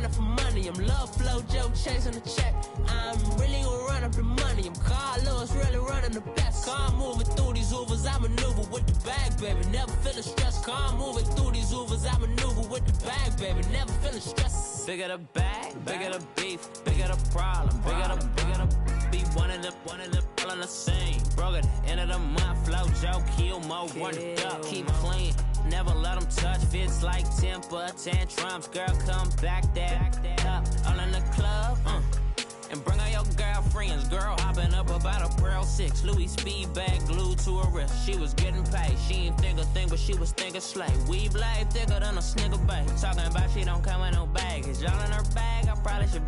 running for money. I'm love flow, Joe chasing the check. I'm really gonna run up the money. I'm Carl Lewis, really running the best. Car moving through these Ubers, I maneuver with the bag, baby. Never feeling stressed. Car moving through these Ubers, I maneuver with the bag, baby. Never feeling stressed. Bigger the bag, bigger the beef, bigger the problem, bigger the be one of the all in the same. Broke at the end of the month, flow Joe, kill more, run it up, keep clean. Never let them touch, fits like temper tantrums. Girl, come back that up, all in the club, and bring all your girlfriends. Girl hopping up about a Pearl 6, Louis speed bag glued to her wrist. She was getting paid, she ain't think a thing, but she was thinking slay. We blade thicker than a snicker bag. Talking about she don't come with no baggage. Y'all in her bag, I probably should.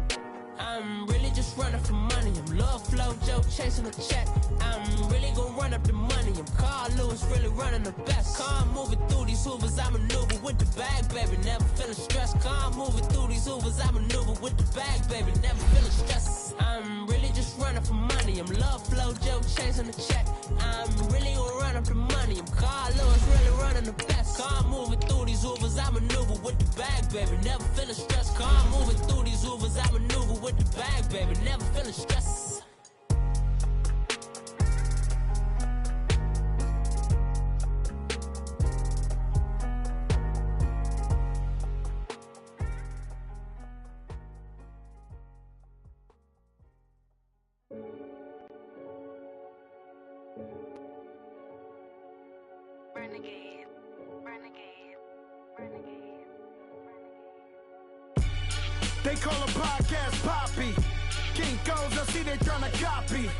I'm really just running for money. I'm love flow, Joe chasing a check. I'm really gonna run up the money. I'm Carl Lewis, really running the best. Car moving through these Ubers, I maneuver with the bag, baby. Never feeling stressed. Car moving through these Ubers, I maneuver with the bag, baby. Never feeling stressed. I'm really just running for money. I'm love flow, Joe chasing the check. I'm really gonna run up the money. I'm Carl Lewis, really running the best. Car moving through these Ubers, I maneuver with the bag, baby. Never feeling stressed. Car moving through these Ubers, I maneuver with the bag, baby. Never feeling stressed. Renegade, renegade, renegade, renegade. They call a podcast Poppy. Kinkos, I see they tryna copy.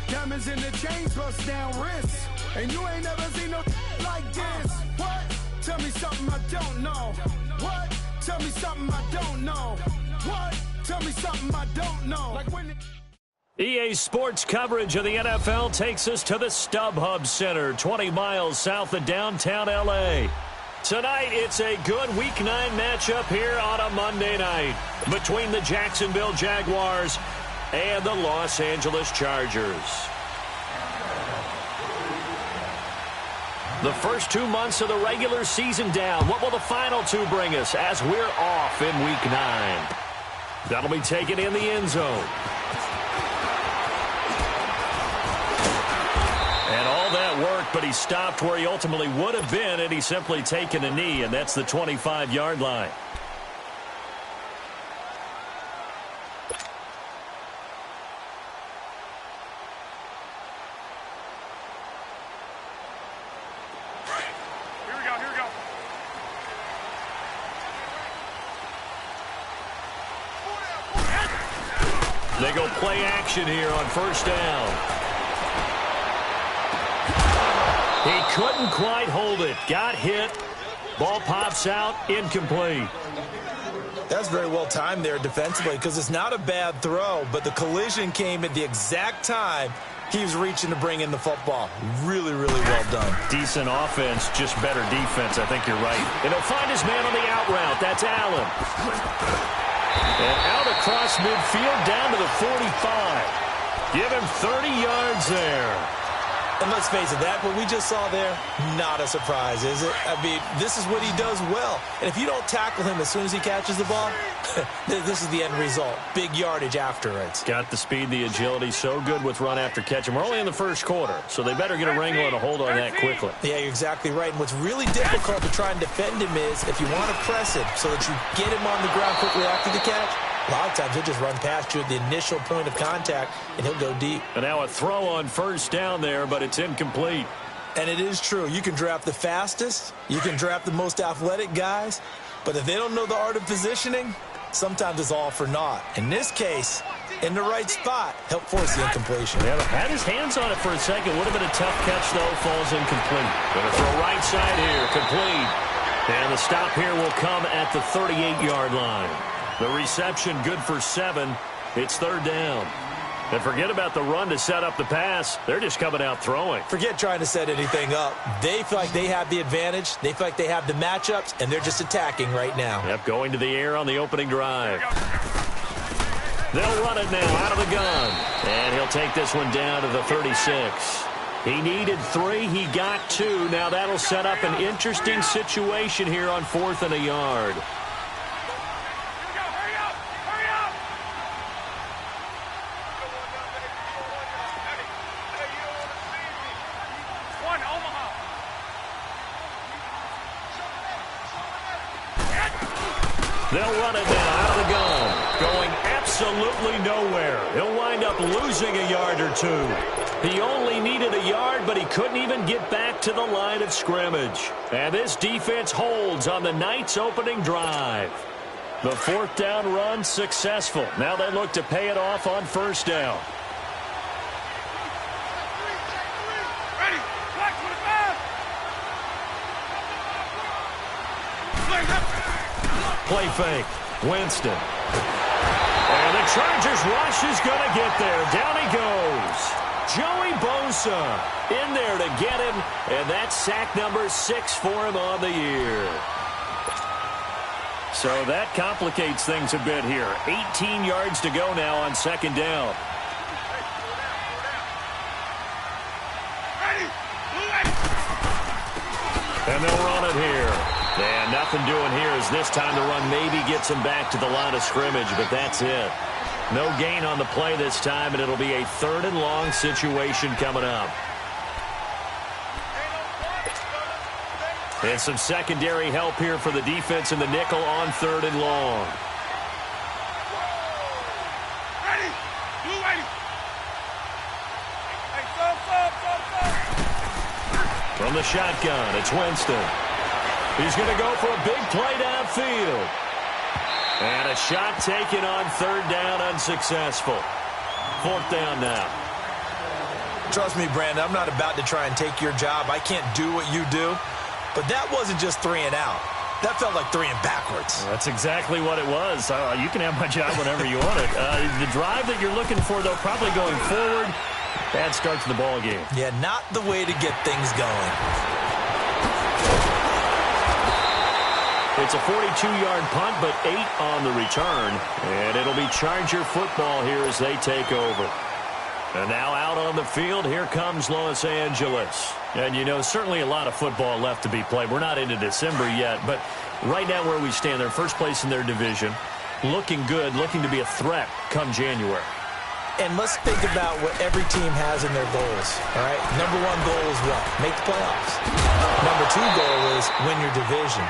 Diamonds in the chains, bust down wrists. And you ain't never seen no like this. What? Tell me something I don't know. What? Tell me something I don't know. What? Tell me something I don't know. Like when EA Sports coverage of the NFL takes us to the StubHub Center, 20 miles south of downtown L.A. Tonight, it's a good Week 9 matchup here on a Monday night between the Jacksonville Jaguars and the Los Angeles Chargers. The first 2 months of the regular season down. What will the final two bring us as we're off in Week 9? That'll be taken in the end zone. And all that work, but he stopped where he ultimately would have been, and he's simply taken a knee, and that's the 25-yard line. Here we go. They go play action here on first down. He couldn't quite hold it. Got hit. Ball pops out. Incomplete. That's very well timed there defensively because it's not a bad throw, but the collision came at the exact time he was reaching to bring in the football. Really, really well done. Decent offense, just better defense. I think you're right. And he'll find his man on the out route. That's Allen. And out across midfield down to the 45. Give him 30 yards there. And let's face it, that what we just saw there, not a surprise, is it? I mean, this is what he does well. And if you don't tackle him as soon as he catches the ball, this is the end result. Big yardage afterwards. Got the speed, the agility, so good with run after catch. And we're only in the first quarter, so they better get a wrangle and a hold on that quickly. Yeah, you're exactly right. And what's really difficult to try and defend him is if you want to press it so that you get him on the ground quickly after the catch, a lot of times he'll just run past you at the initial point of contact, and he'll go deep. And now a throw on first down there, but it's incomplete. And it is true. You can draft the fastest. You can draft the most athletic guys. But if they don't know the art of positioning, sometimes it's all for naught. In this case, in the right spot, help force the incompletion. Yeah, had his hands on it for a second. Would have been a tough catch, though. Falls incomplete. Going to throw right side here. Complete. And the stop here will come at the 38-yard line. The reception good for 7. It's third down. And forget about the run to set up the pass. They're just coming out throwing. Forget trying to set anything up. They feel like they have the advantage. They feel like they have the matchups, and they're just attacking right now. Yep, going to the air on the opening drive. They'll run it now out of the gun. And he'll take this one down to the 36. He needed 3. He got 2. Now that'll set up an interesting situation here on 4th and a yard. They'll run it now out of the gun. Going absolutely nowhere. He'll wind up losing a yard or two. He only needed a yard, but he couldn't even get back to the line of scrimmage. And this defense holds on the Knights' opening drive. The fourth down run successful. Now they look to pay it off on first down. Play fake. Winston. And the Chargers rush is going to get there. Down he goes. Joey Bosa in there to get him. And that's sack number 6 for him on the year. So that complicates things a bit here. 18 yards to go now on second down. And they'll run it here. And nothing doing here as this time the run maybe gets him back to the line of scrimmage, but that's it. No gain on the play this time, and it'll be a 3rd and long situation coming up. And some secondary help here for the defense in the nickel on 3rd and long. From the shotgun, it's Winston. He's going to go for a big play downfield. And a shot taken on 3rd down, unsuccessful. 4th down now. Trust me, Brandon, I'm not about to try and take your job. I can't do what you do. But that wasn't just 3 and out. That felt like 3 and backwards. Well, that's exactly what it was. You can have my job whenever you want it. The drive that you're looking for, though, probably going forward. Bad start to the ball game. Yeah, not the way to get things going. It's a 42-yard punt, but 8 on the return. And it'll be Charger football here as they take over. And now out on the field, here comes Los Angeles. And, you know, certainly a lot of football left to be played. We're not into December yet, but right now where we stand, they're first place in their division. Looking good, looking to be a threat come January. And let's think about what every team has in their goals, all right? Number 1 goal is what? Make the playoffs. Number 2 goal is win your division.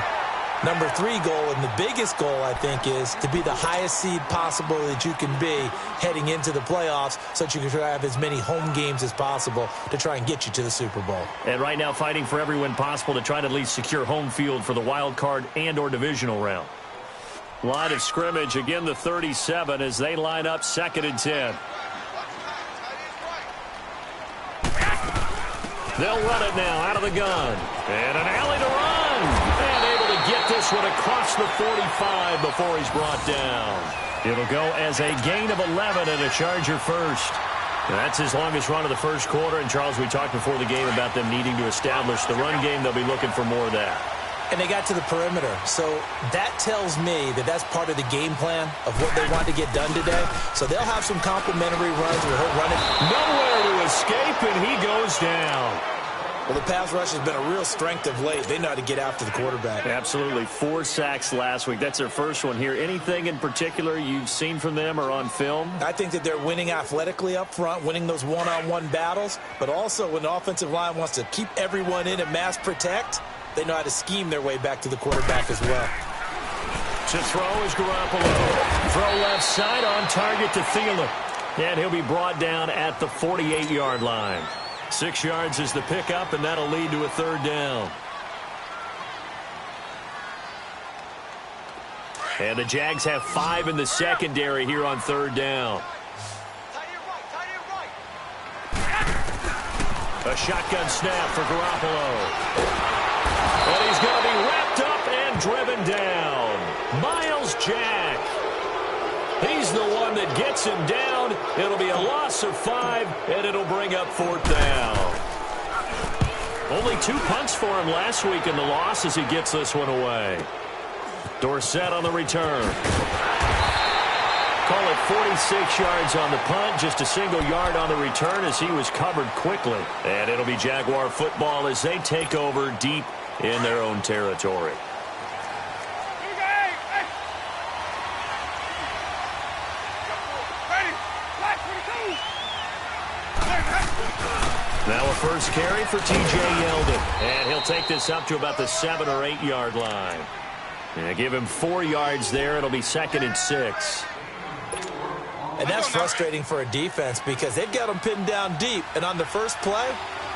Number 3 goal, and the biggest goal, I think, is to be the highest seed possible that you can be heading into the playoffs so that you can have as many home games as possible to try and get you to the Super Bowl. And right now fighting for every win possible to try to at least secure home field for the wild card and or divisional round. Line of scrimmage, again the 37 as they line up 2nd and 10. They'll run it now out of the gun. And an alley to run. And able to get this one across the 45 before he's brought down. It'll go as a gain of 11 and a Charger first. And that's his longest run of the first quarter. And, Charles, we talked before the game about them needing to establish the run game. They'll be looking for more of that. And they got to the perimeter. So that tells me that that's part of the game plan of what they want to get done today. So they'll have some complimentary runs where he'll run it. Nowhere to escape, and he goes down. Well, the pass rush has been a real strength of late. They know how to get after the quarterback. Absolutely. 4 sacks last week. That's their first one here. Anything in particular you've seen from them or on film? I think that they're winning athletically up front, winning those one-on-one battles, but also when the offensive line wants to keep everyone in and mass protect, they know how to scheme their way back to the quarterback as well. To throw is Garoppolo. Throw left side on target to Thielen. And he'll be brought down at the 48-yard line. 6 yards is the pickup, and that'll lead to a 3rd down. And the Jags have 5 in the secondary here on 3rd down. A shotgun snap for Garoppolo. And he's going to be wrapped up and driven down. Miles Jack. He's the one that gets him down. It'll be a loss of 5, and it'll bring up 4th down. Only 2 punts for him last week in the loss as he gets this one away. Dorsett on the return. Call it 46 yards on the punt, just a single yard on the return as he was covered quickly. And it'll be Jaguar football as they take over deep in their own territory. Now a first carry for T.J. Yeldon. And he'll take this up to about the 7 or 8 yard line. Yeah, give him 4 yards there. It'll be 2nd and 6. And that's frustrating for a defense because they've got them pinned down deep. And on the first play,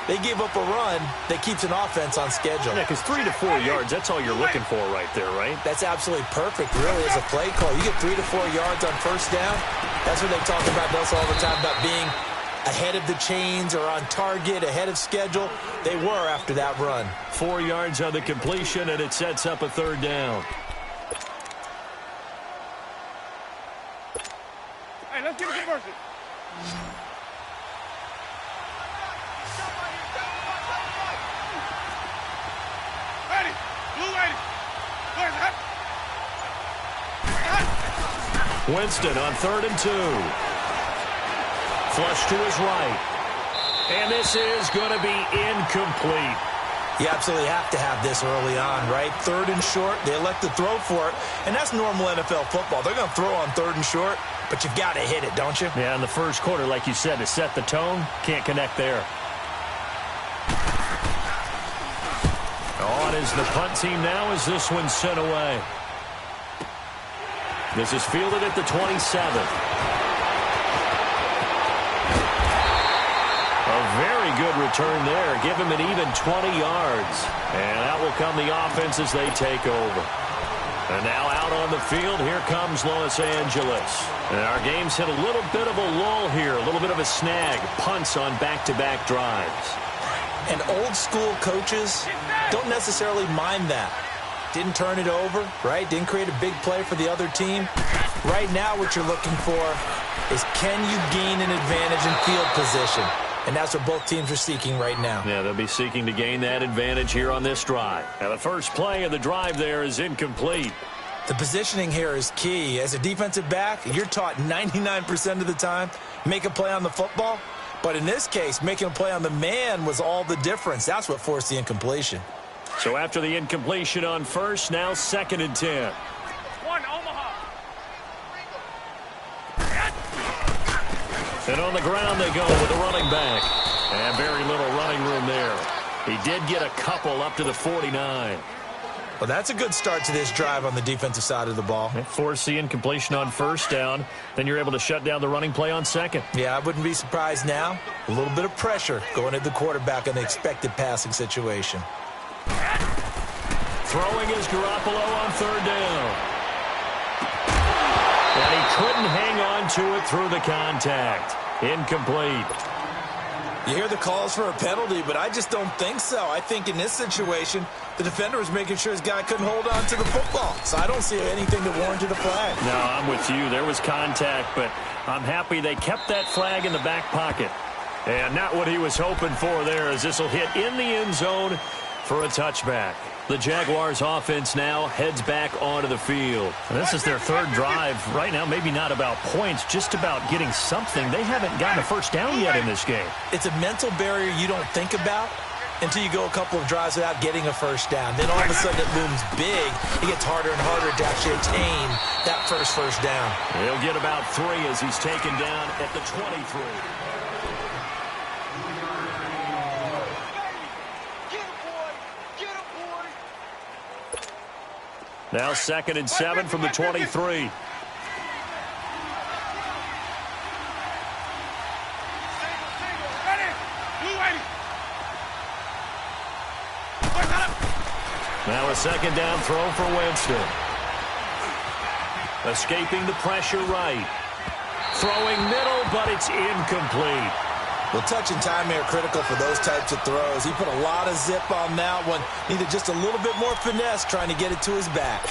they gave up a run that keeps an offense on schedule. Yeah, because 3 to 4 yards, that's all you're looking for right there, right? That's absolutely perfect, really, as a play call. You get 3 to 4 yards on first down. That's what they talk about us all the time, about being ahead of the chains or on target, ahead of schedule. They were after that run. 4 yards on the completion, and it sets up a 3rd down. Hey, let's get a conversion. Ready. Blue ready. Where's that? Winston on 3rd and 2. Flush to his right. And this is going to be incomplete. You absolutely have to have this early on, right? 3rd and short, they elect to throw for it, and that's normal NFL football. They're going to throw on 3rd and short, but you've got to hit it, don't you? Yeah, in the first quarter, like you said, to set the tone, can't connect there. On is the punt team now as this one's sent away. This is fielded at the 27. A very good return there. Give him an even 20 yards. And out will come the offense as they take over. And now out on the field, here comes Los Angeles. And our game's hit a little bit of a lull here, a little bit of a snag. Punts on back-to-back drives. And old-school coaches don't necessarily mind that. Didn't turn it over, right? Didn't create a big play for the other team. Right now what you're looking for is, can you gain an advantage in field position? And that's what both teams are seeking right now. Yeah, they'll be seeking to gain that advantage here on this drive. Now, the first play of the drive there is incomplete. The positioning here is key. As a defensive back, you're taught 99% of the time, make a play on the football. But in this case, making a play on the man was all the difference. That's what forced the incompletion. So after the incompletion on first, now 2nd and 10. One, Omaha. And on the ground they go with the running back. And very little running room there. He did get a couple up to the 49. Well, that's a good start to this drive on the defensive side of the ball. Force the incompletion on first down. Then you're able to shut down the running play on 2nd. Yeah, I wouldn't be surprised now. A little bit of pressure going at the quarterback in the expected passing situation. Throwing is Garoppolo on 3rd down. And he couldn't hang on to it through the contact. Incomplete. You hear the calls for a penalty, but I just don't think so. I think in this situation, the defender was making sure his guy couldn't hold on to the football. So I don't see anything that warranted a flag. No, I'm with you. There was contact, but I'm happy they kept that flag in the back pocket. And not what he was hoping for there, as this will hit in the end zone for a touchback. The Jaguars offense now heads back onto the field. And this is their 3rd drive. Right now, maybe not about points, just about getting something. They haven't gotten a first down yet in this game. It's a mental barrier you don't think about until you go a couple of drives without getting a first down. Then all of a sudden it looms big. It gets harder and harder to actually attain that first down. He'll get about 3 as he's taken down at the 23. Now 2nd and 7 from the 23. Single. Ready. Blue ready. Now a 2nd down throw for Winston. Escaping the pressure right. Throwing middle, but it's incomplete. Well, touch and time are critical for those types of throws. He put a lot of zip on that one. Needed just a little bit more finesse trying to get it to his back.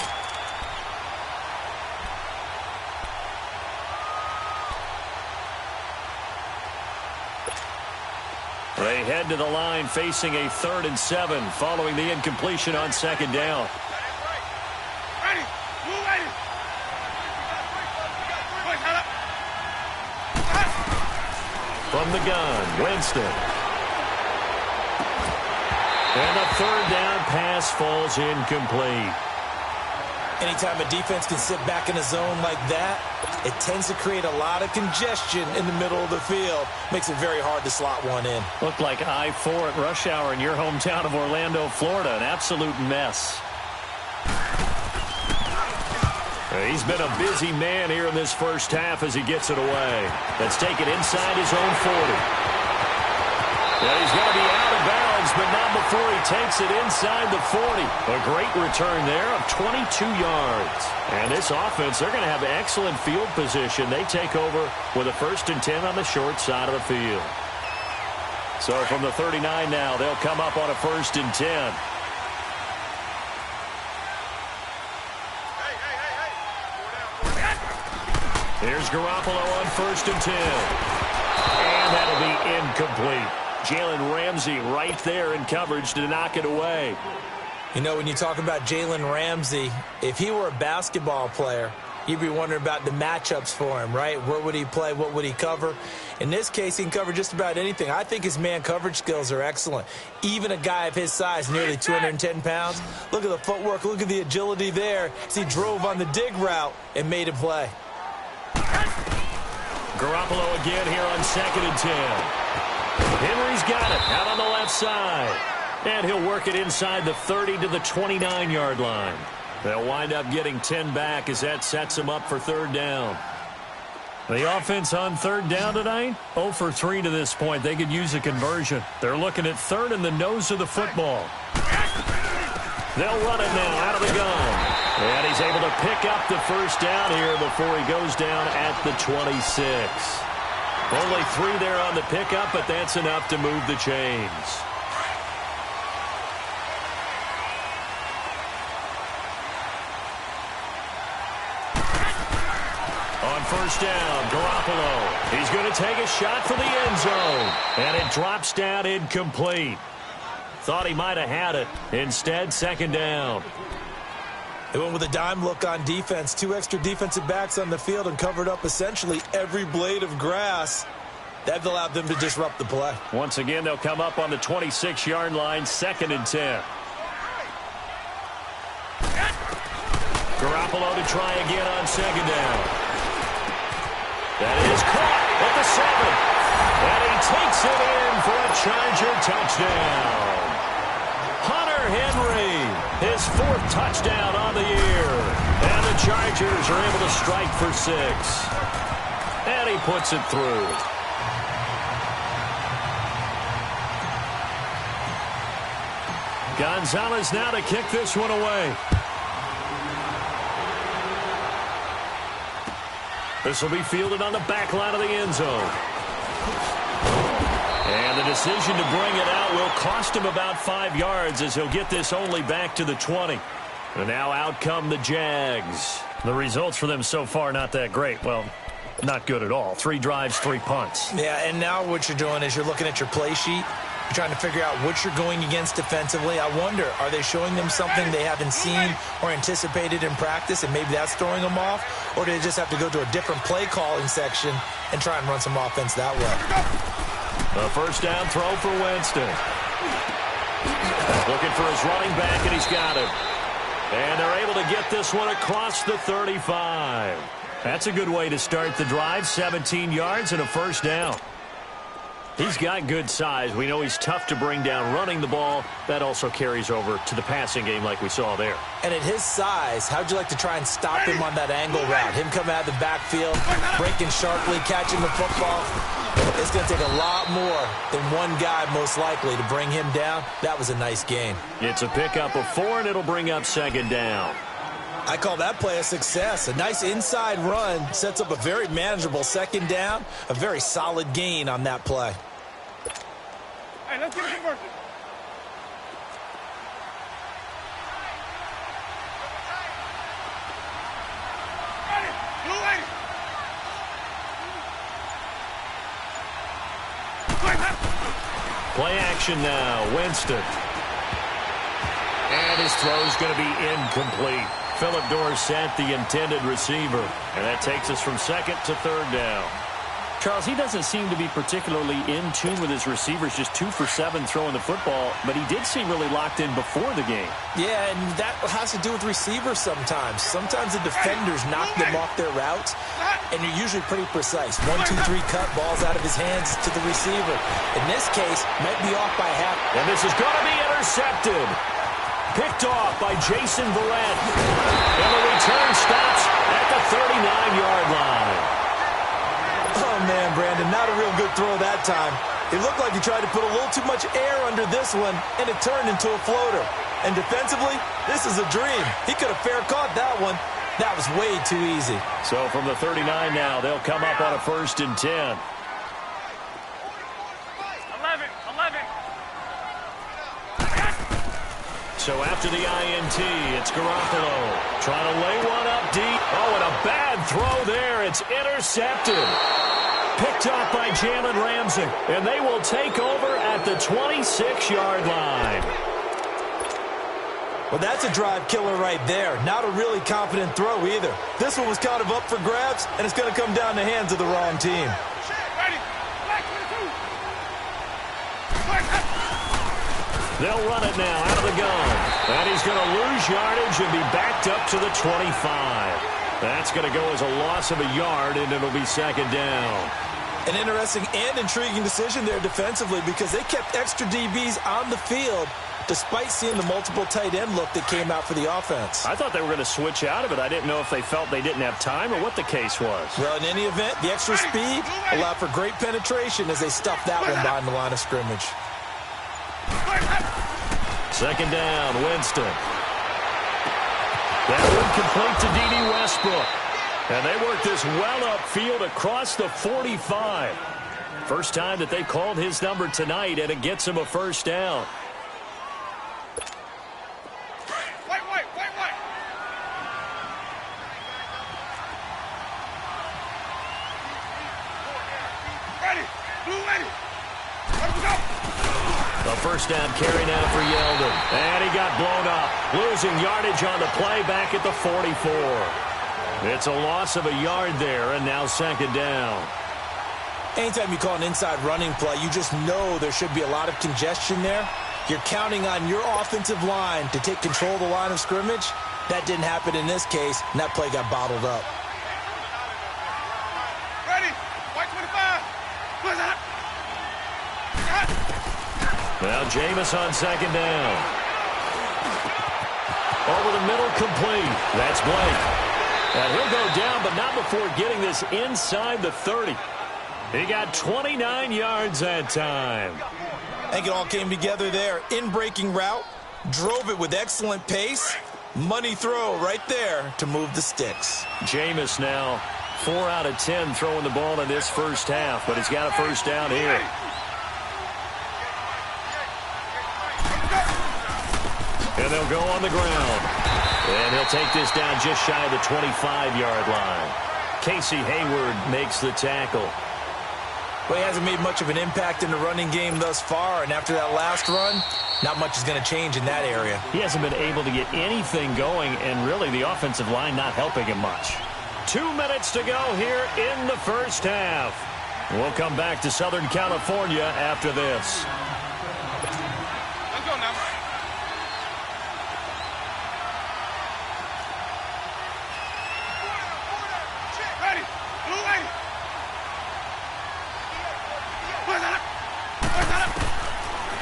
They head to the line facing a 3rd and 7 following the incompletion on 2nd down. Ready. Blue ready. From the gun, Winston. And a 3rd down pass falls incomplete. Anytime a defense can sit back in a zone like that, it tends to create a lot of congestion in the middle of the field. Makes it very hard to slot one in. Looked like I-4 at rush hour in your hometown of Orlando, Florida. An absolute mess. He's been a busy man here in this first half as he gets it away. That's taken inside his own 40. Yeah, he's going to be out of bounds, but not before he takes it inside the 40. A great return there of 22 yards. And this offense, they're going to have excellent field position. They take over with a 1st and 10 on the short side of the field. So from the 39 now, they'll come up on a 1st and 10. Here's Garoppolo on 1st and 10. And that'll be incomplete. Jalen Ramsey right there in coverage to knock it away. You know, when you talk about Jalen Ramsey, if he were a basketball player, you'd be wondering about the matchups for him, right? Where would he play? What would he cover? In this case, he can cover just about anything. I think his man coverage skills are excellent. Even a guy of his size, nearly 210 pounds, look at the footwork, look at the agility there as he drove on the dig route and made a play. Garoppolo again here on 2nd and 10. Henry's got it out on the left side. And he'll work it inside the 30 to the 29-yard line. They'll wind up getting 10 back as that sets them up for 3rd down. The offense on 3rd down tonight, 0 for 3 to this point. They could use a conversion. They're looking at 3rd in the nose of the football. They'll run it now out of the gun. And he's able to pick up the 1st down here before he goes down at the 26. Only 3 there on the pickup, but that's enough to move the chains. On 1st down, Garoppolo. He's going to take a shot for the end zone. And it drops down incomplete. Thought he might have had it. Instead, 2nd down. They went with a dime look on defense. 2 extra defensive backs on the field and covered up essentially every blade of grass. That allowed them to disrupt the play. Once again, they'll come up on the 26-yard line, 2nd and 10. Garoppolo to try again on 2nd down. That is caught at the 7. And he takes it in for a Charger touchdown. Hunter Henry, his 4th touchdown on the year. And the Chargers are able to strike for 6. And he puts it through. Gonzalez now to kick this one away. This will be fielded on the back line of the end zone. And the decision to bring it out will cost him about 5 yards as he'll get this only back to the 20. And now out come the Jags. The results for them so far not that great. Well, not good at all. 3 drives, 3 punts. Yeah, and now what you're doing is you're looking at your play sheet. You're trying to figure out what you're going against defensively. I wonder, are they showing them something they haven't seen or anticipated in practice, and maybe that's throwing them off? Or do they just have to go to a different play calling section and try and run some offense that way? A 1st down throw for Winston. Looking for his running back, and he's got it. And they're able to get this one across the 35. That's a good way to start the drive. 17 yards and a 1st down. He's got good size. We know he's tough to bring down running the ball. That also carries over to the passing game like we saw there. And at his size, how'd you like to try and stop him on that angle route? Him coming out of the backfield, breaking sharply, catching the football. It's going to take a lot more than one guy, most likely, to bring him down. That was a nice game. It's a pickup of 4, and it'll bring up 2nd down. I call that play a success. A nice inside run sets up a very manageable 2nd down. A very solid gain on that play. Hey, let's get a conversion. Play action now. Winston. And his throw is going to be incomplete. Philip Dorsett, the intended receiver. And that takes us from 2nd to 3rd down. Charles, he doesn't seem to be particularly in tune with his receivers, just 2 for 7 throwing the football, but he did seem really locked in before the game. Yeah, and that has to do with receivers sometimes. Sometimes the defenders knock them off their routes, and you're usually pretty precise. 1, 2, 3 cut, balls out of his hands to the receiver. In this case, might be off by half. And this is going to be intercepted. Picked off by Jason Verrett. And the return stops at the 39-yard line. Oh, man, Brandon, not a real good throw that time. It looked like he tried to put a little too much air under this one, and it turned into a floater. And defensively, this is a dream. He could have fair caught that one. That was way too easy. So from the 39 now, they'll come up on a 1st and 10. 11. So after the INT, it's Garoppolo trying to lay one up deep. Oh, and a bad throw there. It's intercepted. Picked off by Jalen Ramsey. And they will take over at the 26-yard line. Well, that's a drive killer right there. Not a really confident throw either. This one was kind of up for grabs, and it's going to come down the hands of the wrong team. Ready. They'll run it now out of the gun. And he's going to lose yardage and be backed up to the 25. That's going to go as a loss of a yard, and it'll be 2nd down. An interesting and intriguing decision there defensively because they kept extra DBs on the field despite seeing the multiple tight end look that came out for the offense. I thought they were going to switch out of it. I didn't know if they felt they didn't have time or what the case was. Well, in any event, the extra speed allowed for great penetration as they stuffed that one behind the line of scrimmage. 2nd down, Winston. That one complete to D.D. Westbrook. And they work this well upfield across the 45. First time that they called his number tonight, and it gets him a 1st down. A 1st down carry now for Yeldon. And he got blown up. Losing yardage on the play back at the 44. It's a loss of a yard there, and now 2nd down. Anytime you call an inside running play, you just know there should be a lot of congestion there. You're counting on your offensive line to take control of the line of scrimmage. That didn't happen in this case, and that play got bottled up. Ready. White 25. What's that? Now Jameis on 2nd down. Over the middle, complete. That's Blake. And he'll go down, but not before getting this inside the 30. He got 29 yards that time. I think it all came together there. In-breaking route, drove it with excellent pace. Money throw right there to move the sticks. Jameis now 4 out of 10 throwing the ball in this first half, but he's got a 1st down here. And they'll go on the ground. And he'll take this down just shy of the 25-yard line. Casey Hayward makes the tackle. Well, he hasn't made much of an impact in the running game thus far, and after that last run, not much is going to change in that area. He hasn't been able to get anything going, and really the offensive line not helping him much. 2 minutes to go here in the first half. We'll come back to Southern California after this. Let's go now. Ready. Blue 80.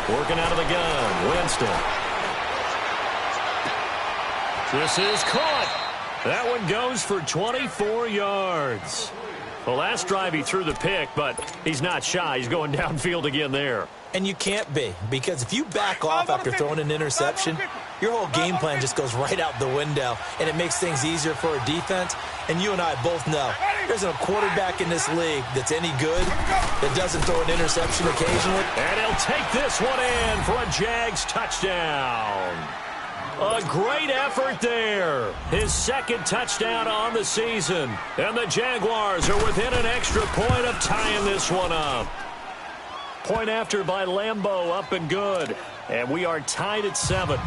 Working out of the gun, Winston. This is caught. That one goes for 24 yards. The last drive he threw the pick, but he's not shy. He's going downfield again there. And you can't be, because if you back off after throwing an interception, your whole game plan just goes right out the window, and it makes things easier for a defense. And you and I both know there's a quarterback in this league that's any good that doesn't throw an interception occasionally. And he'll take this one in for a Jags touchdown. A great effort there. His 2nd touchdown on the season. And the Jaguars are within an extra point of tying this one up. Point after by Lambeau, up and good. And we are tied at 7.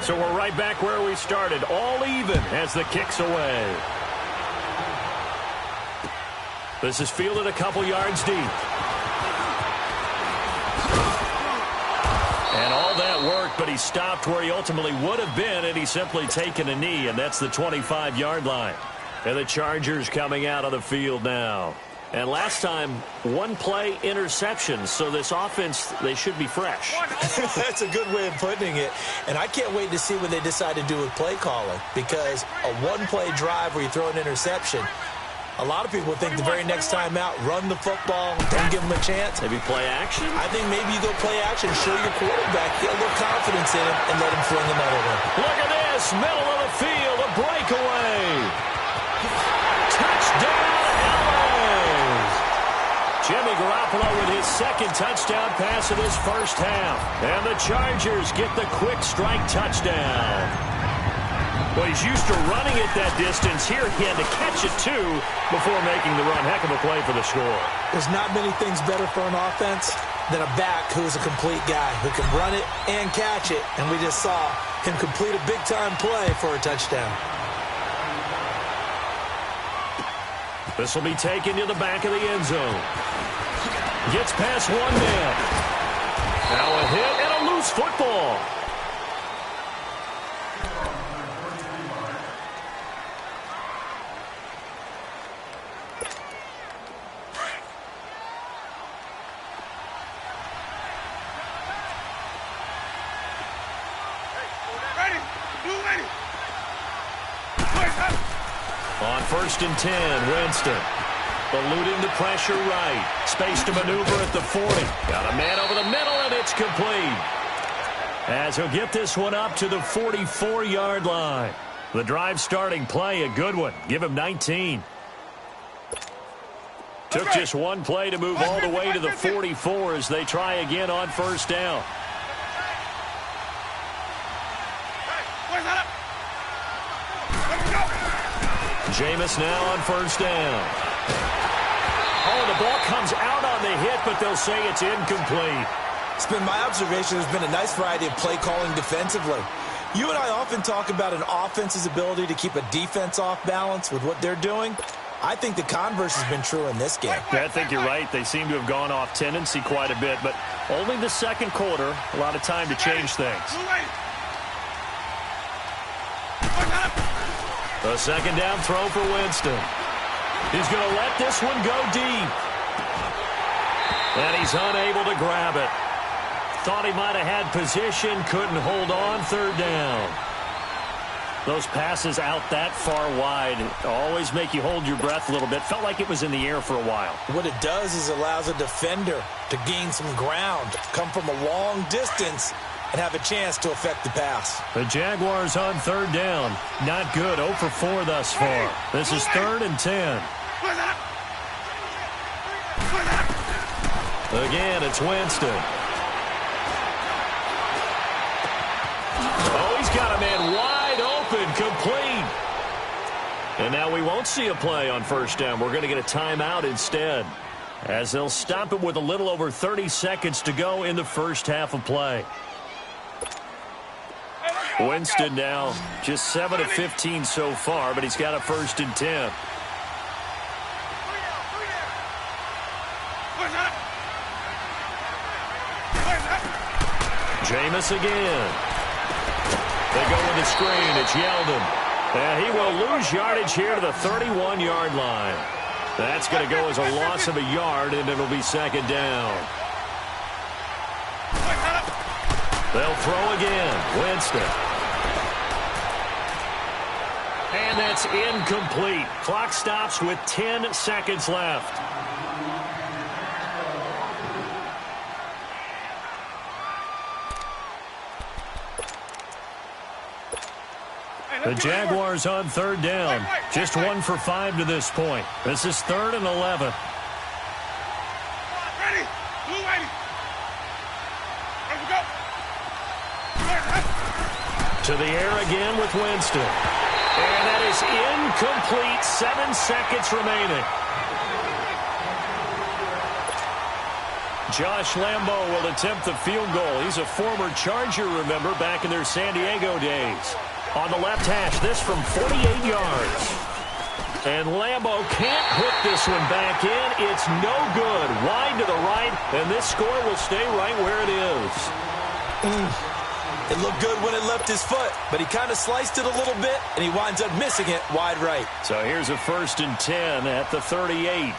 So we're right back where we started, all even as the kick's away. This is fielded a couple yards deep. And all that worked, but he stopped where he ultimately would have been had he simply taken a knee, and that's the 25-yard line. And the Chargers coming out on the field now. And last time, one play interception. So this offense, they should be fresh. That's a good way of putting it. And I can't wait to see what they decide to do with play calling, because a one-play drive where you throw an interception, a lot of people think the very next time out, run the football, don't give them a chance. Maybe play action? I think maybe you go play action, show your quarterback, get a little confidence in him, and let him fling another one. Look at this, middle of the field, a breakaway. Touchdown, LA! Jimmy Garoppolo with his second touchdown pass of this first half. And the Chargers get the quick strike touchdown. Well, he's used to running it that distance. Here he had to catch it, too, before making the run. Heck of a play for the score. There's not many things better for an offense than a back who's a complete guy, who can run it and catch it. And we just saw him complete a big-time play for a touchdown. This will be taken to the back of the end zone. Gets past one man. Now a hit and a loose football. On 1st and 10, Winston eluding the pressure right. Space to maneuver at the 40. Got a man over the middle, and it's complete. As he'll get this one up to the 44-yard line. The drive starting play, a good one. Give him 19. Took just one play to move all the way to the 44 as they try again on 1st down. Jameis now on 1st down. Oh, the ball comes out on the hit, but they'll say it's incomplete. It's been my observation there's been a nice variety of play calling defensively. You and I often talk about an offense's ability to keep a defense off balance with what they're doing. I think the converse has been true in this game. Yeah, I think you're right. They seem to have gone off tendency quite a bit, but only the second quarter, a lot of time to change things. A second down throw for Winston. He's going to let this one go deep. And he's unable to grab it. Thought he might have had position, couldn't hold on. 3rd down. Those passes out that far wide always make you hold your breath a little bit. Felt like it was in the air for a while. What it does is allows a defender to gain some ground, come from a long distance, and have a chance to affect the pass. The Jaguars on 3rd down. Not good. 0 for 4 thus far. This is 3rd and 10. Again, it's Winston. Oh, he's got a man wide open, complete. And now we won't see a play on 1st down. We're going to get a timeout instead, as they'll stop it with a little over 30 seconds to go in the first half of play. Winston now just 7 of 15 so far, but he's got a 1st and 10. Jameis again. They go with the screen. It's Yeldon. And he will lose yardage here to the 31-yard line. That's going to go as a loss of a yard, and it'll be 2nd down. They'll throw again. Winston. And that's incomplete. Clock stops with 10 seconds left. The Jaguars on 3rd down. Just 1 for 5 to this point. This is 3rd and 11. Ready? Blue 80. Ready to go. To the air again with Winston. And that is incomplete. 7 seconds remaining. Josh Lambo will attempt the field goal. He's a former Charger, remember, back in their San Diego days. On the left hash, this from 48 yards. And Lambo can't hook this one back in. It's no good. Wide to the right, and this score will stay right where it is. It looked good when it left his foot, but he kind of sliced it a little bit, and he winds up missing it wide right. So here's a 1st and 10 at the 38.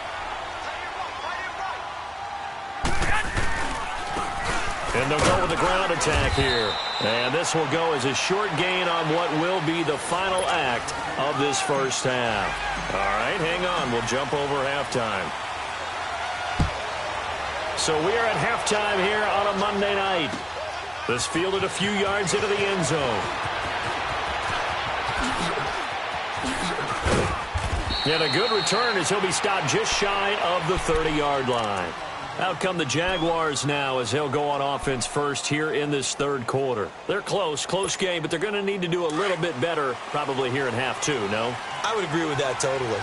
And they'll go with the ground attack here. And this will go as a short gain on what will be the final act of this first half. All right, hang on. We'll jump over halftime. So we are at halftime here on a Monday night. This fielded a few yards into the end zone. And a good return as he'll be stopped just shy of the 30-yard line. Out come the Jaguars now as they'll go on offense first here in this third quarter. They're close game, but they're going to need to do a little bit better probably here in half two, no? I would agree with that totally.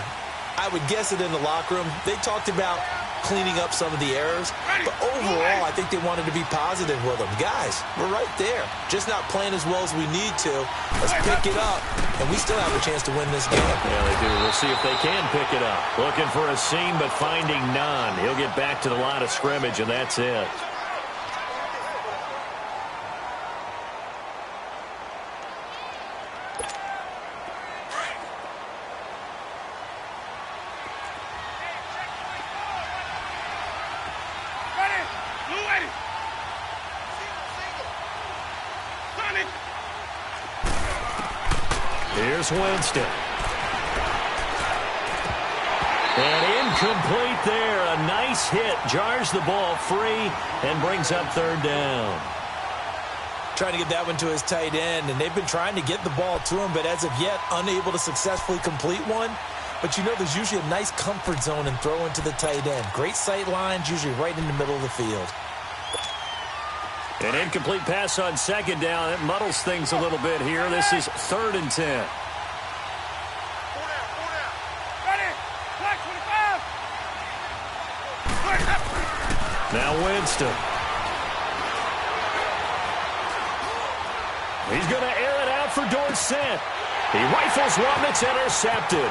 I would guess it in the locker room. They talked about cleaning up some of the errors, but overall, I think they wanted to be positive with them. Guys, we're right there. Just not playing as well as we need to. Let's pick it up, and we still have a chance to win this game. Yeah, they do. We'll see if they can pick it up. Looking for a seam, but finding none. He'll get back to the line of scrimmage, and that's it. Here's Winston. And incomplete there. A nice hit. Jars the ball free and brings up third down. Trying to get that one to his tight end, and they've been trying to get the ball to him, but as of yet, unable to successfully complete one. But you know there's usually a nice comfort zone in throwing to the tight end. Great sight lines, usually right in the middle of the field. An incomplete pass on second down. It muddles things a little bit here. This is 3rd and 10. Now Winston. He's going to air it out for Dorsett. He rifles one that's intercepted.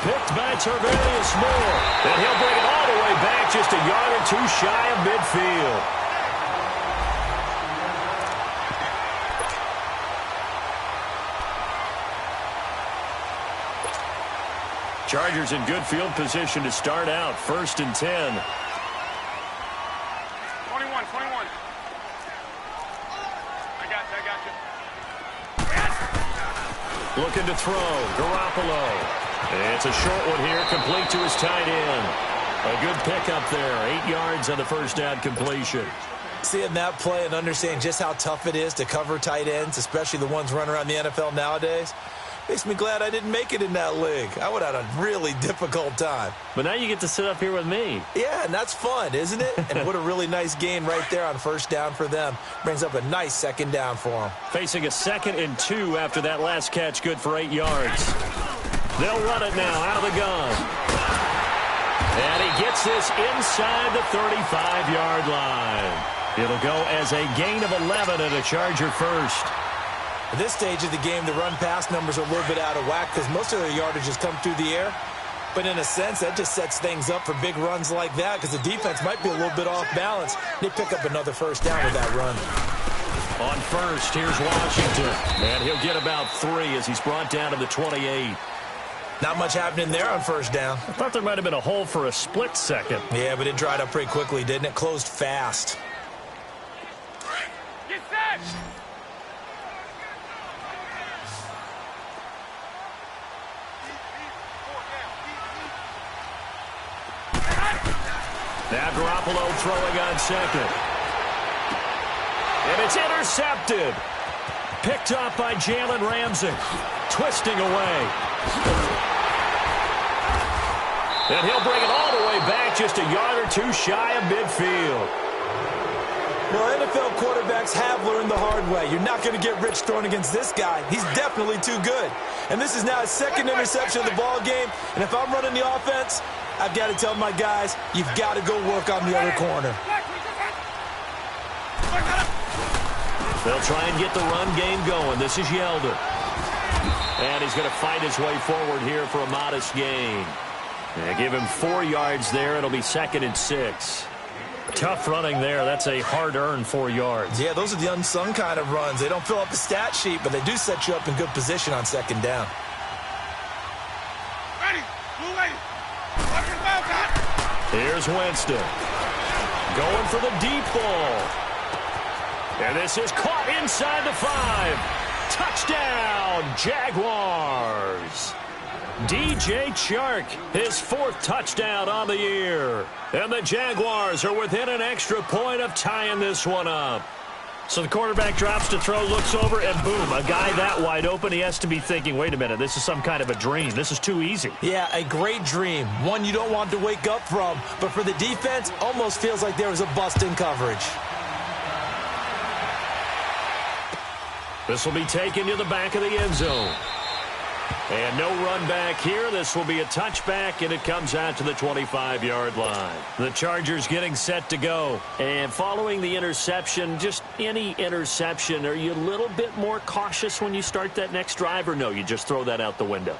Picked by Tarvarius Moore. And he'll bring it all the way back just a yard or two shy of midfield. Chargers in good field position to start out. 1st and 10. 21. I got you. Looking to throw. Garoppolo. It's a short one here, complete to his tight end. A good pickup there. 8 yards on the first down completion. Seeing that play and understanding just how tough it is to cover tight ends, especially the ones running around the NFL nowadays, makes me glad I didn't make it in that league. I would have had a really difficult time. But now you get to sit up here with me. Yeah, and that's fun, isn't it? And what a really nice gain right there on first down for them. Brings up a nice second down for them. Facing a 2nd and 2 after that last catch, good for 8 yards. They'll run it now out of the gun. And he gets this inside the 35-yard line. It'll go as a gain of 11 and a Charger first. At this stage of the game, the run-pass numbers are a little bit out of whack because most of their yardage has come through the air. But in a sense, that just sets things up for big runs like that because the defense might be a little bit off balance. They pick up another first down with that run. On first, here's Washington. And he'll get about 3 as he's brought down to the 28. Not much happening there on first down. I thought there might have been a hole for a split second. Yeah, but it dried up pretty quickly, didn't it? Closed fast. Get set! Now Garoppolo throwing on second. And it's intercepted. Picked up by Jalen Ramsey. Twisting away. And he'll bring it all the way back just a yard or two shy of midfield. Well, NFL quarterbacks have learned the hard way. You're not going to get rich throwing against this guy. He's definitely too good. And this is now his 2nd interception of the ball game. And if I'm running the offense, I've got to tell my guys, you've got to go work on the other corner. They'll try and get the run game going. This is Yelder. And he's going to fight his way forward here for a modest gain. Yeah, give him 4 yards there. It'll be 2nd and 6. Tough running there. That's a hard-earned 4 yards. Yeah, those are the unsung kind of runs. They don't fill up the stat sheet, but they do set you up in good position on 2nd down. Ready. Blue lady. Watch your ball, God. Here's Winston. Going for the deep ball. And this is caught inside the 5. Touchdown, Jaguars. DJ Chark, his 4th touchdown on the year. And the Jaguars are within an extra point of tying this one up. So the quarterback drops to throw, looks over, and boom, a guy that wide open, he has to be thinking, wait a minute, this is some kind of a dream. This is too easy. Yeah, a great dream. One you don't want to wake up from. But for the defense, almost feels like there was a bust in coverage. This will be taken to the back of the end zone. And no run back here. This will be a touchback, and it comes out to the 25-yard line. The Chargers getting set to go. And following the interception, just any interception, are you a little bit more cautious when you start that next drive, or no, you just throw that out the window?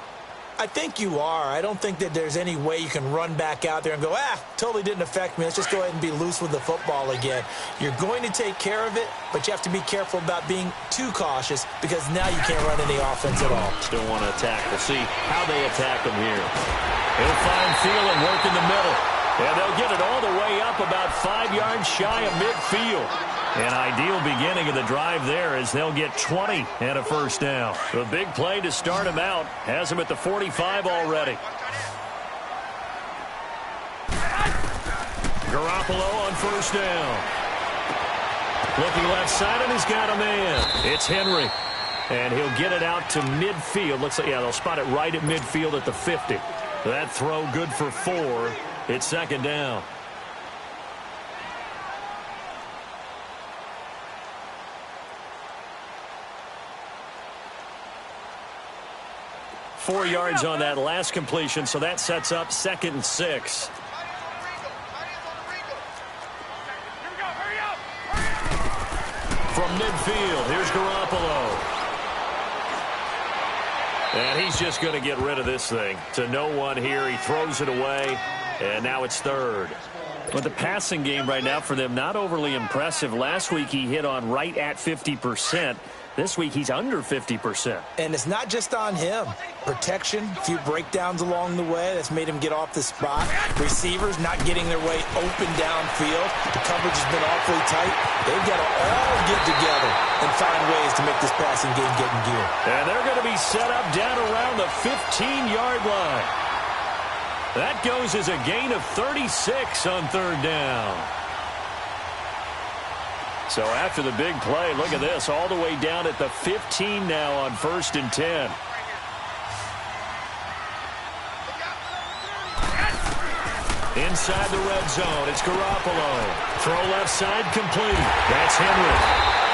I think you are. I don't think that there's any way you can run back out there and go, totally didn't affect me. Let's just go ahead and be loose with the football again. You're going to take care of it, but you have to be careful about being too cautious because now you can't run any offense at all. Still want to attack. We'll see how they attack him here. He'll find Thielen, work in the middle. And they'll get it all the way up about 5 yards shy of midfield. An ideal beginning of the drive there as they'll get 20 and a first down. A big play to start him out. Has him at the 45 already. Garoppolo on first down. Looking left side, and he's got a man. It's Henry. And he'll get it out to midfield. Looks like, they'll spot it right at midfield at the 50. That throw good for 4. It's second down. Four yards on that last completion, so that sets up 2nd and 6. From midfield, here's Garoppolo. And he's just going to get rid of this thing. To no one here, he throws it away, and now it's 3rd. But the passing game right now for them, not overly impressive. Last week he hit on right at 50%. This week he's under 50%. And it's not just on him. Protection, a few breakdowns along the way. That's made him get off the spot. Receivers not getting their way open downfield. The coverage has been awfully tight. They've got to all get together and find ways to make this passing game get in gear. And they're going to be set up down around the 15-yard line. That goes as a gain of 36 on 3rd down. So after the big play, look at this, all the way down at the 15 now on 1st and 10. Inside the red zone, it's Garoppolo. Throw left side complete. That's Henry.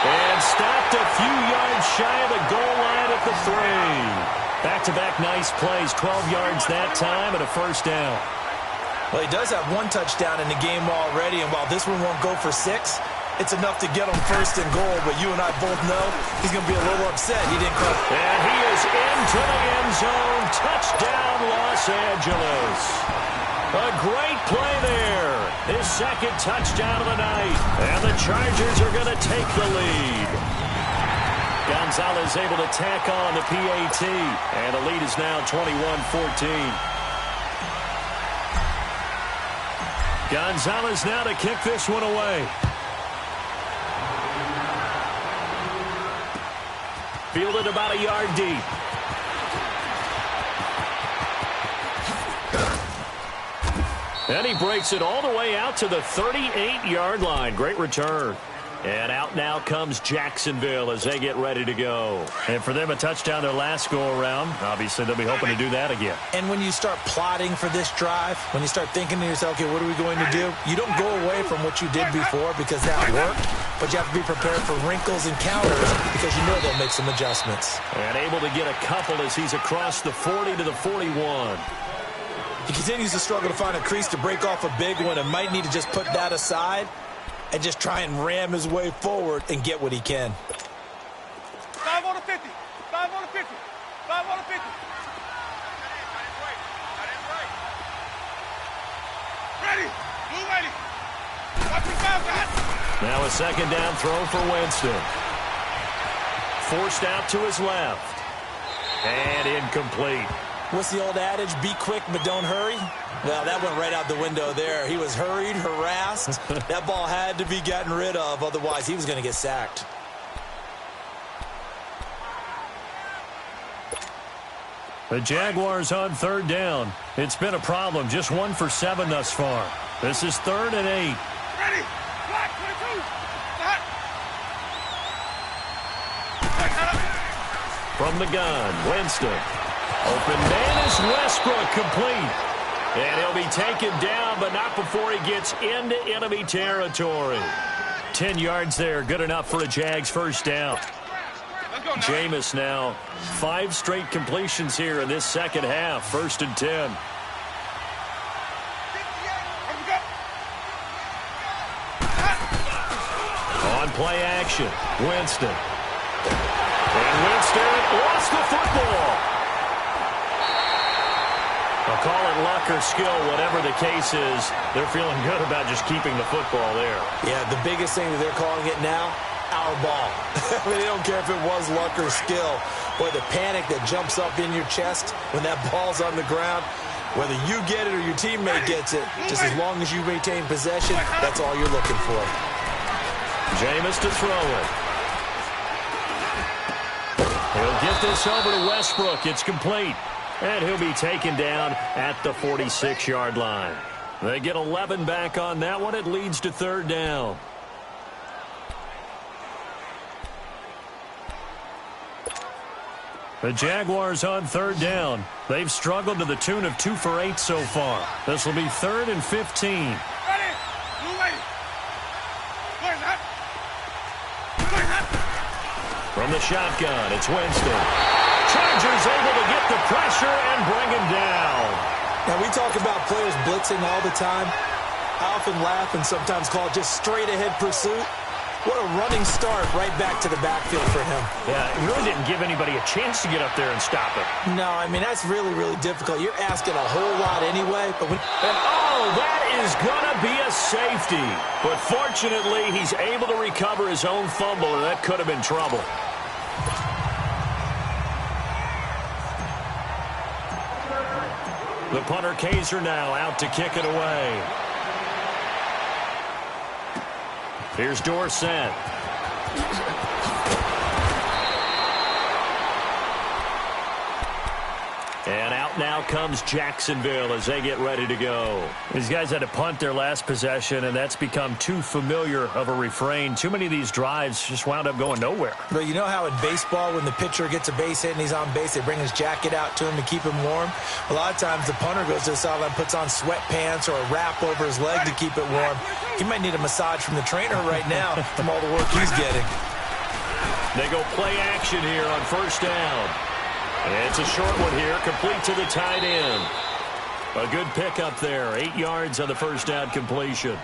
And stopped a few yards shy of the goal line at the 3. Back-to-back nice plays, 12 yards that time and a first down. Well, he does have 1 touchdown in the game already, and while this one won't go for 6, it's enough to get him 1st and goal, but you and I both know he's going to be a little upset he didn't come. And he is into the end zone. Touchdown, Los Angeles. A great play there. His 2nd touchdown of the night. And the Chargers are going to take the lead. Gonzalez able to tack on the PAT. And the lead is now 21-14. Gonzalez now to kick this one away. Fielded about a yard deep. And he breaks it all the way out to the 38-yard line. Great return. And out now comes Jacksonville as they get ready to go. And for them, a touchdown their last go-around. Obviously, they'll be hoping to do that again. And when you start plotting for this drive, when you start thinking to yourself, okay, what are we going to do? You don't go away from what you did before because that worked, but you have to be prepared for wrinkles and counters because you know they'll make some adjustments. And able to get a couple as he's across the 40 to the 41. He continues to struggle to find a crease to break off a big one and might need to just put that aside and just try and ram his way forward and get what he can. 5 on the 50. 5 on the 50. 5 on the 50. Ready. Blue ready. Watch your foul, guys. Now a 2nd down throw for Winston. Forced out to his left. And incomplete. What's the old adage? Be quick, but don't hurry. Well, that went right out the window there. He was hurried, harassed. That ball had to be gotten rid of. Otherwise, he was going to get sacked. The Jaguars on third down. It's been a problem. Just 1 for 7 thus far. This is 3rd and 8. Ready. Black 22. Hot. From the gun, Winston. Open man is Westbrook, complete. And he'll be taken down, but not before he gets into enemy territory. 10 yards there, good enough for a Jags first down. Jameis now, 5 straight completions here in this second half. 1st and 10. On play action, Winston. And Winston lost the football. I'll call it luck or skill, whatever the case is. They're feeling good about just keeping the football there. Yeah, the biggest thing that they're calling it now, our ball. I mean, they don't care if it was luck or skill. Boy, the panic that jumps up in your chest when that ball's on the ground, whether you get it or your teammate gets it, just as long as you maintain possession, that's all you're looking for. Jameis to throw it. He'll get this over to Westbrook. It's complete. And he'll be taken down at the 46-yard line. They get 11 back on that one. It leads to 3rd down. The Jaguars on 3rd down. They've struggled to the tune of 2 for 8 so far. This will be 3rd and 15. Ready. Blue lady. Where's that? From the shotgun, it's Winston. Chargers able to get the pressure and bring him down. Now, we talk about players blitzing all the time. I often laugh and sometimes call it just straight-ahead pursuit. What a running start right back to the backfield for him. Yeah, it really didn't give anybody a chance to get up there and stop it. No, I mean, that's really, really difficult. You're asking a whole lot anyway. But that is going to be a safety. But fortunately, he's able to recover his own fumble, and that could have been trouble. The punter Kaiser now out to kick it away. Here's Dorsett. And out now comes Jacksonville as they get ready to go. These guys had to punt their last possession, and that's become too familiar of a refrain. Too many of these drives just wound up going nowhere. But you know how in baseball, when the pitcher gets a base hit and he's on base, they bring his jacket out to him to keep him warm? A lot of times the punter goes to the sideline, puts on sweatpants or a wrap over his leg to keep it warm. He might need a massage from the trainer right now from all the work he's getting. They go play action here on 1st down. And it's a short one here, complete to the tight end. A good pickup there, 8 yards on the 1st down completion.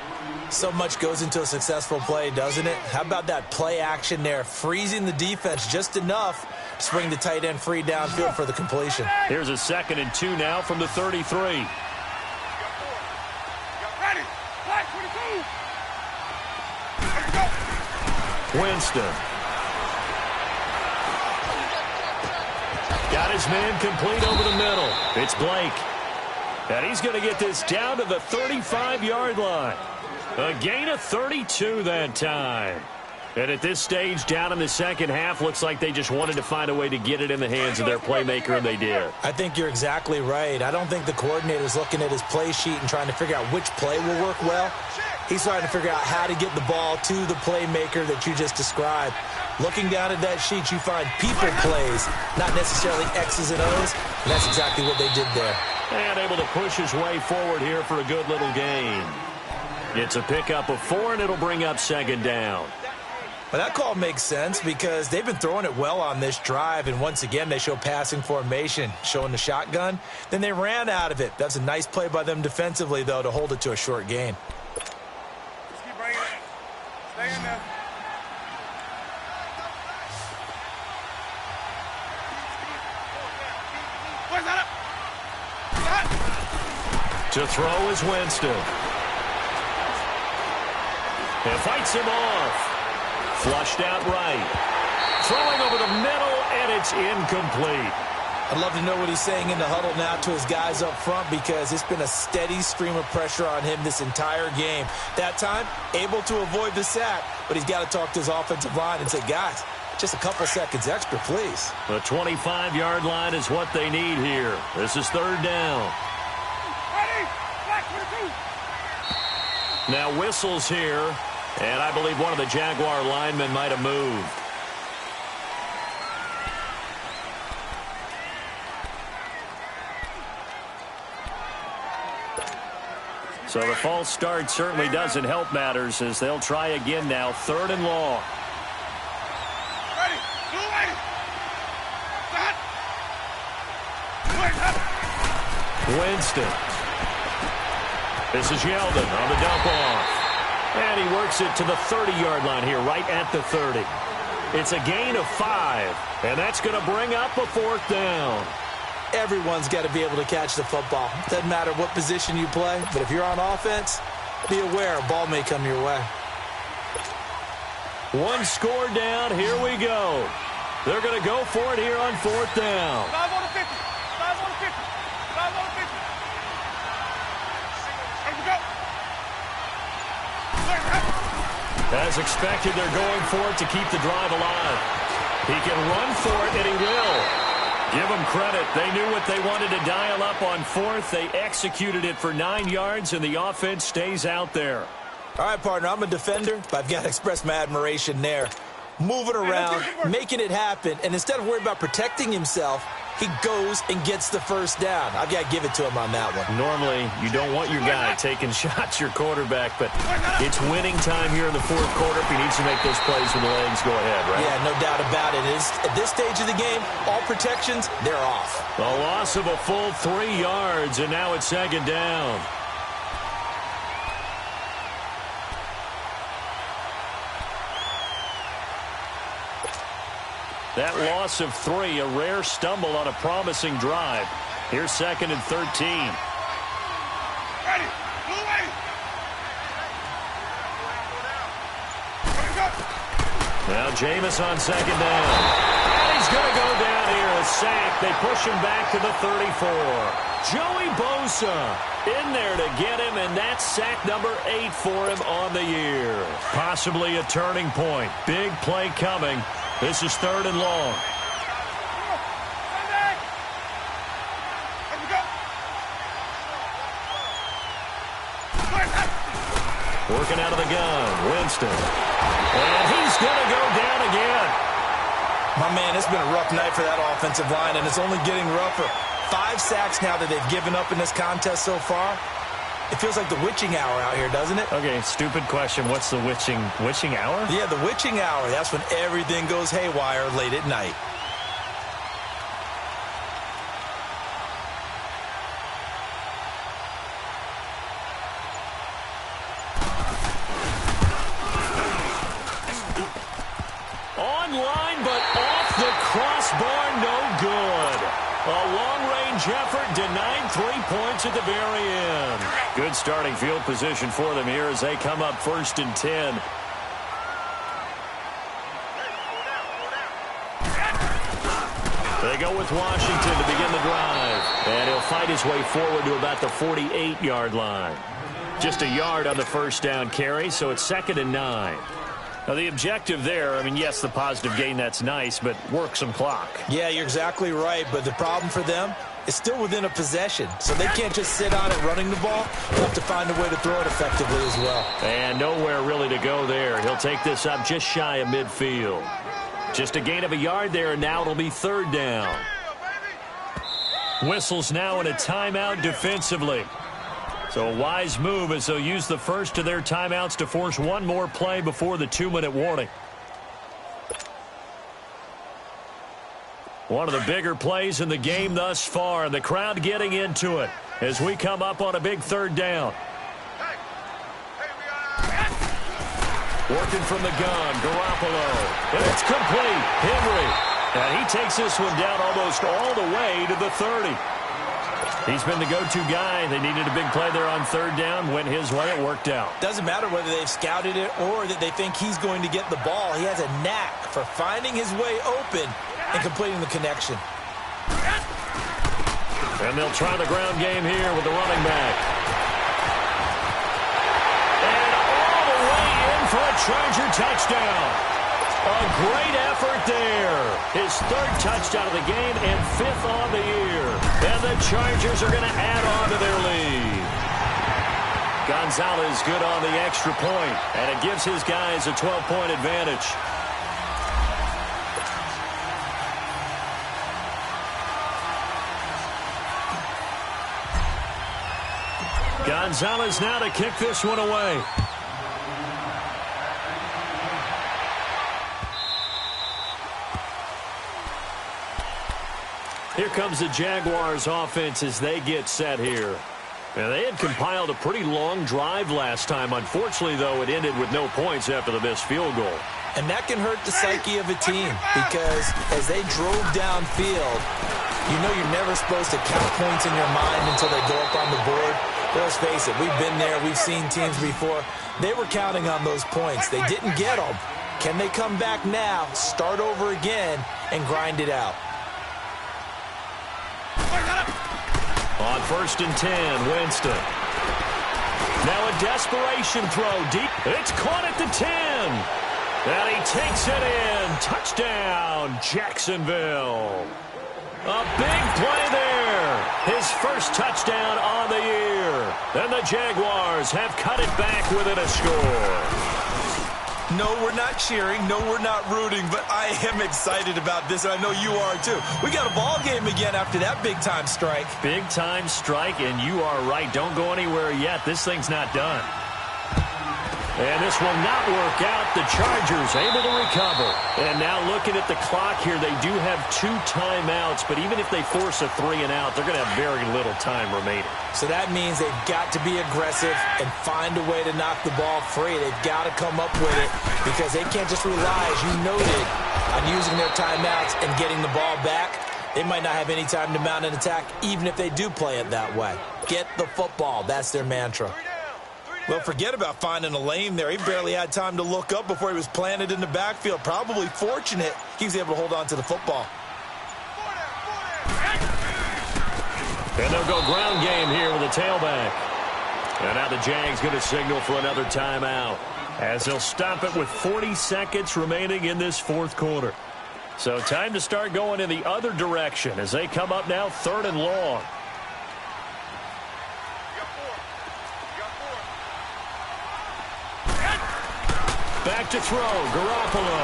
So much goes into a successful play, doesn't it? How about that play action there, freezing the defense just enough to bring the tight end free downfield for the completion. Here's a 2nd and 2 now from the 33. Ready. Black 22. Winston. Got his man complete over the middle. It's Blake. And he's going to get this down to the 35-yard line. A gain of 32 that time. And at this stage, down in the second half, looks like they just wanted to find a way to get it in the hands of their playmaker, and they did. I think you're exactly right. I don't think the coordinator's looking at his play sheet and trying to figure out which play will work well. He's trying to figure out how to get the ball to the playmaker that you just described. Looking down at that sheet, you find people plays, not necessarily X's and O's, and that's exactly what they did there. And able to push his way forward here for a good little gain. It's a pickup of 4, and it'll bring up 2nd down. Well, that call makes sense because they've been throwing it well on this drive, and once again, they show passing formation, showing the shotgun. Then they ran out of it. That's a nice play by them defensively, though, to hold it to a short gain. Just keep bringing it. Stay in there. Where's that up? To throw is Winston. And fights him off. Flushed out right. Throwing over the middle, and it's incomplete. I'd love to know what he's saying in the huddle now to his guys up front, because it's been a steady stream of pressure on him this entire game. That time, able to avoid the sack, but he's got to talk to his offensive line and say, guys, just a couple seconds extra, please. The 25-yard line is what they need here. This is third down. Ready? Black 22. Now whistles here, and I believe one of the Jaguar linemen might have moved. So the false start certainly doesn't help matters, as they'll try again now, third and long. Ready? Blue ready. Set. Winston. This is Yeldon on the dump off. And he works it to the 30-yard line here, right at the 30. It's a gain of 5, and that's going to bring up a fourth down. Everyone's got to be able to catch the football. Doesn't matter what position you play, but if you're on offense, be aware a ball may come your way. One score down. Here we go. They're going to go for it here on fourth down. 5 on the 50. 5 on the 50. 5 on the 50. Here we go. As expected, they're going for it to keep the drive alive. He can run for it, and he will. Give them credit. They knew what they wanted to dial up on fourth. They executed it for 9 yards, and the offense stays out there. All right, partner, I'm a defender, but I've got to express my admiration there. Moving around, making it happen, and instead of worrying about protecting himself, he goes and gets the first down. I've got to give it to him on that one. Normally, you don't want your guy taking shots, your quarterback, but it's winning time here in the fourth quarter. If he needs to make those plays with the legs, go ahead, right? Yeah, no doubt about it. At this stage of the game, all protections, they're off. A loss of a full 3 yards, and now it's second down. That loss of 3, a rare stumble on a promising drive. Here's second and 13. Ready? Blue ready. Now Jameis on second down. And he's going to go down here. A sack. They push him back to the 34. Joey Bosa in there to get him, and that's sack number 8 for him on the year. Possibly a turning point. Big play coming. This is third and long. Working out of the gun, Winston. And he's going to go down again. My man, it's been a rough night for that offensive line, and it's only getting rougher. 5 sacks now that they've given up in this contest so far. It feels like the witching hour out here, doesn't it? Okay, stupid question. What's the witching hour? Yeah, the witching hour. That's when everything goes haywire late at night. Online, but off the crossbar, no good. A long-range effort denied 3 points at the very end. Good starting field position for them here as they come up first and 10. They go with Washington to begin the drive. And he'll fight his way forward to about the 48-yard line. Just a yard on the first down carry, so it's second and 9. Now, the objective there, I mean, yes, the positive gain, that's nice, but work some clock. Yeah, you're exactly right, but the problem for them is still within a possession, so they can't just sit on it running the ball. They'll have to find a way to throw it effectively as well. And nowhere really to go there. He'll take this up just shy of midfield. Just a gain of a yard there, and now it'll be third down. Whistles now in a timeout defensively. So a wise move as they'll use the first of their timeouts to force one more play before the 2-minute warning. One of the bigger plays in the game thus far, and the crowd getting into it as we come up on a big third down. Working from the gun, Garoppolo. And it's complete. Henry. And he takes this one down almost all the way to the 30. He's been the go-to guy. They needed a big play there on third down. Went his way. It worked out. Doesn't matter whether they've scouted it or that they think he's going to get the ball. He has a knack for finding his way open and completing the connection. And they'll try the ground game here with the running back. And all the way in for a Charger touchdown. A great effort there. His third touchdown of the game and fifth on the year. And the Chargers are going to add on to their lead. Gonzalez good on the extra point, and it gives his guys a 12-point advantage. Gonzalez now to kick this one away. Here comes the Jaguars offense as they get set here. Now, they had compiled a pretty long drive last time. Unfortunately, though, it ended with no points after the missed field goal. And that can hurt the psyche of a team because as they drove downfield, you know you're never supposed to count points in your mind until they go up on the board. But let's face it, we've been there. We've seen teams before. They were counting on those points. They didn't get them. Can they come back now, start over again, and grind it out? On 1st and 10, Winston. Now a desperation throw deep. It's caught at the 10. And he takes it in. Touchdown, Jacksonville. A big play there. His first touchdown on the year. And the Jaguars have cut it back within a score. No, we're not cheering. No, we're not rooting. But I am excited about this, and I know you are too. We got a ball game again after that big-time strike. Big-time strike, and you are right. Don't go anywhere yet. This thing's not done. And this will not work out. The Chargers able to recover. And now looking at the clock here, they do have 2 timeouts. But even if they force a 3-and-out, they're going to have very little time remaining. So that means they've got to be aggressive and find a way to knock the ball free. They've got to come up with it because they can't just rely, as you noted, on using their timeouts and getting the ball back. They might not have any time to mount an attack, even if they do play it that way. Get the football. That's their mantra. Well, forget about finding a lane there. He barely had time to look up before he was planted in the backfield. Probably fortunate he was able to hold on to the football. And they'll go ground game here with a tailback. And now the Jags going to signal for another timeout as they'll stop it with 40 seconds remaining in this fourth quarter. So time to start going in the other direction as they come up now 3rd and long. Back to throw, Garoppolo.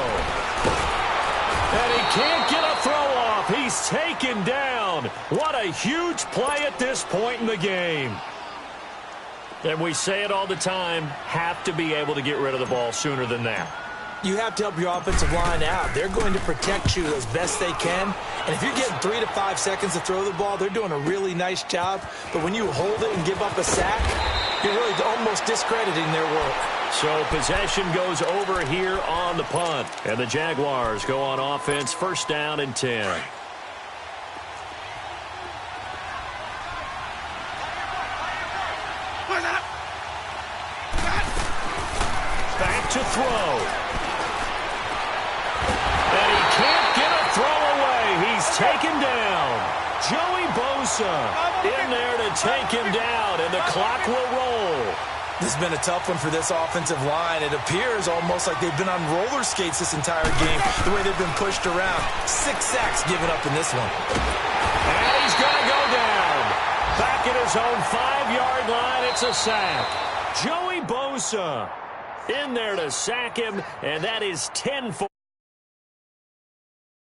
And he can't get a throw off. He's taken down. What a huge play at this point in the game. And we say it all the time, have to be able to get rid of the ball sooner than that. You have to help your offensive line out. They're going to protect you as best they can. And if you're getting 3 to 5 seconds to throw the ball, they're doing a really nice job. But when you hold it and give up a sack, you're really almost discrediting their work. So possession goes over here on the punt. And the Jaguars go on offense, 1st down and 10. Back to throw. And he can't get a throw away. He's taken down. Joey Bosa in there to take him down, and the clock will roll. This has been a tough one for this offensive line. It appears almost like they've been on roller skates this entire game, the way they've been pushed around. 6 sacks given up in this one. And he's going to go down. Back at his own 5-yard line, it's a sack. Joey Bosa in there to sack him, and that is 10-4.